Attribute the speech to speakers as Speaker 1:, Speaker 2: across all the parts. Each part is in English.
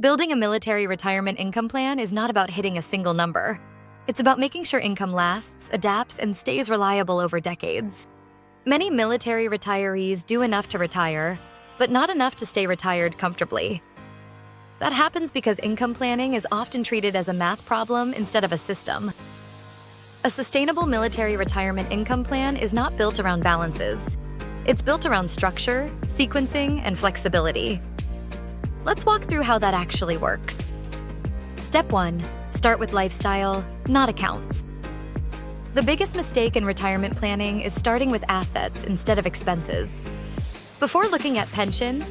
Speaker 1: Building a military retirement income plan is not about hitting a single number. It's about making sure income lasts, adapts, and stays reliable over decades. Many military retirees do enough to retire, but not enough to stay retired comfortably. That happens because income planning is often treated as a math problem instead of a system. A sustainable military retirement income plan is not built around balances. It's built around structure, sequencing, and flexibility. Let's walk through how that actually works. Step 1. Start with lifestyle, not accounts. The biggest mistake in retirement planning is starting with assets instead of expenses. Before looking at pension,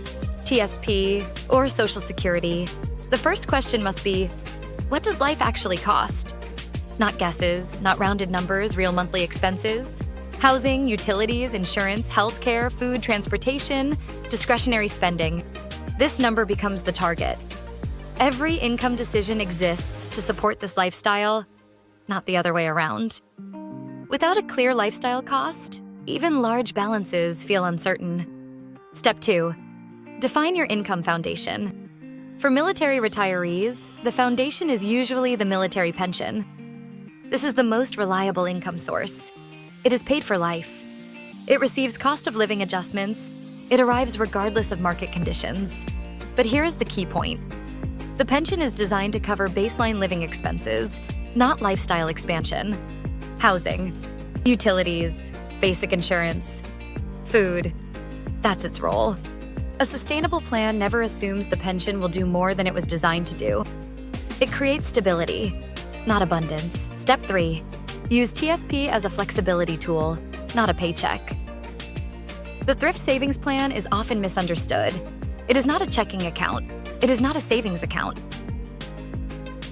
Speaker 1: TSP, or Social Security, the first question must be, what does life actually cost? Not guesses, not rounded numbers, real monthly expenses. Housing, utilities, insurance, healthcare, food, transportation, discretionary spending. This number becomes the target. Every income decision exists to support this lifestyle, not the other way around. Without a clear lifestyle cost, even large balances feel uncertain. Step 2. Define your income foundation. For military retirees, the foundation is usually the military pension. This is the most reliable income source. It is paid for life. It receives cost of living adjustments. It arrives regardless of market conditions. But here is the key point. The pension is designed to cover baseline living expenses, not lifestyle expansion. Housing, utilities, basic insurance, food. That's its role. A sustainable plan never assumes the pension will do more than it was designed to do. It creates stability, not abundance. Step 3. Use TSP as a flexibility tool, not a paycheck. The Thrift Savings Plan is often misunderstood. It is not a checking account. It is not a savings account.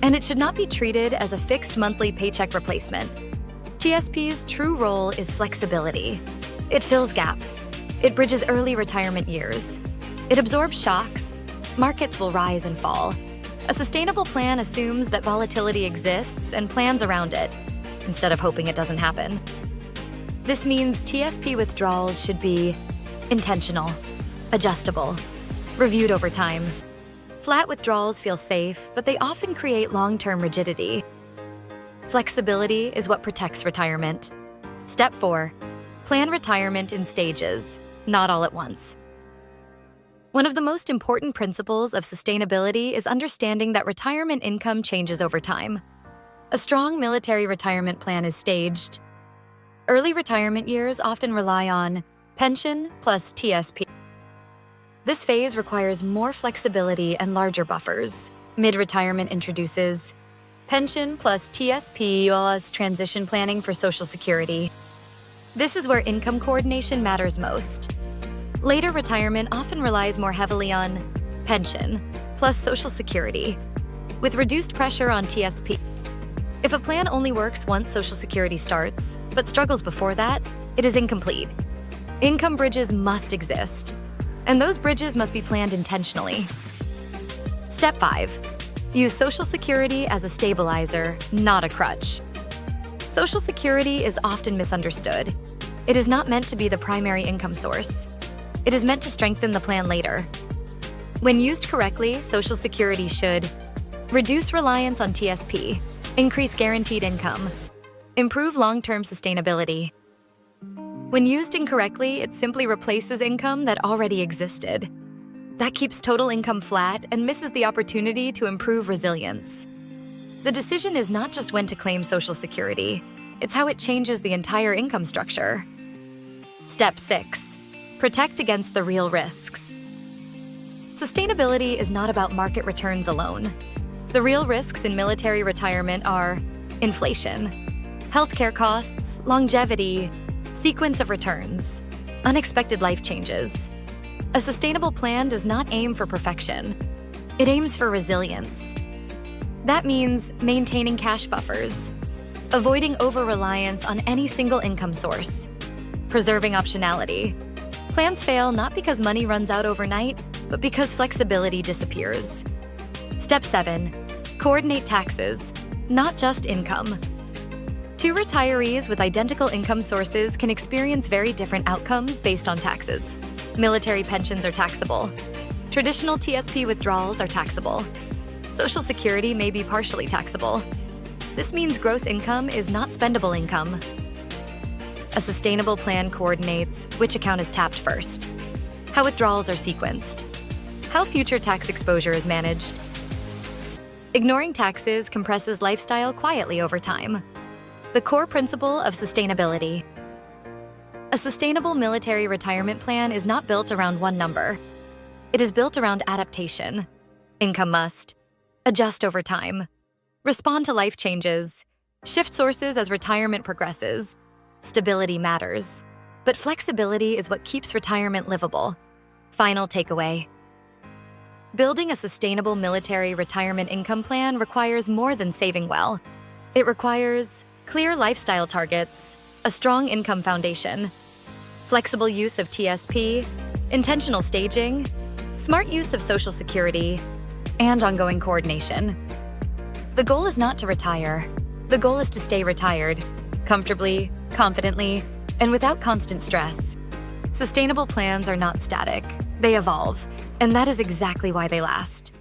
Speaker 1: And it should not be treated as a fixed monthly paycheck replacement. TSP's true role is flexibility. It fills gaps. It bridges early retirement years. It absorbs shocks. Markets will rise and fall. A sustainable plan assumes that volatility exists and plans around it, instead of hoping it doesn't happen. This means TSP withdrawals should be intentional, adjustable, reviewed over time. Flat withdrawals feel safe, but they often create long-term rigidity. Flexibility is what protects retirement. Step 4. Plan retirement in stages, not all at once. One of the most important principles of sustainability is understanding that retirement income changes over time. A strong military retirement plan is staged. Early retirement years often rely on pension plus TSP. This phase requires more flexibility and larger buffers. Mid-retirement introduces pension plus TSP plus transition planning for Social Security. This is where income coordination matters most. Later retirement often relies more heavily on pension plus Social Security, with reduced pressure on TSP. If a plan only works once Social Security starts, but struggles before that, it is incomplete. Income bridges must exist, and those bridges must be planned intentionally. Step 5. Use Social Security as a stabilizer, not a crutch. Social Security is often misunderstood. It is not meant to be the primary income source. It is meant to strengthen the plan later. When used correctly, Social Security should reduce reliance on TSP, increase guaranteed income, improve long-term sustainability. When used incorrectly, it simply replaces income that already existed. That keeps total income flat and misses the opportunity to improve resilience. The decision is not just when to claim Social Security, it's how it changes the entire income structure. Step 6. Protect against the real risks. Sustainability is not about market returns alone. The real risks in military retirement are inflation, healthcare costs, longevity, sequence of returns, unexpected life changes. A sustainable plan does not aim for perfection. It aims for resilience. That means maintaining cash buffers, avoiding over-reliance on any single income source, preserving optionality. Plans fail not because money runs out overnight, but because flexibility disappears. Step 7. Coordinate taxes, not just income. Two retirees with identical income sources can experience very different outcomes based on taxes. Military pensions are taxable. Traditional TSP withdrawals are taxable. Social Security may be partially taxable. This means gross income is not spendable income. A sustainable plan coordinates which account is tapped first, how withdrawals are sequenced, how future tax exposure is managed. Ignoring taxes compresses lifestyle quietly over time. The core principle of sustainability. A sustainable military retirement plan is not built around one number. It is built around adaptation. Income must adjust over time, respond to life changes, shift sources as retirement progresses. Stability matters, but flexibility is what keeps retirement livable. Final takeaway. Building a sustainable military retirement income plan requires more than saving well. It requires clear lifestyle targets, a strong income foundation, flexible use of TSP, intentional staging, smart use of Social Security, and ongoing coordination. The goal is not to retire. The goal is to stay retired, comfortably, confidently, and without constant stress. Sustainable plans are not static. They evolve, and that is exactly why they last.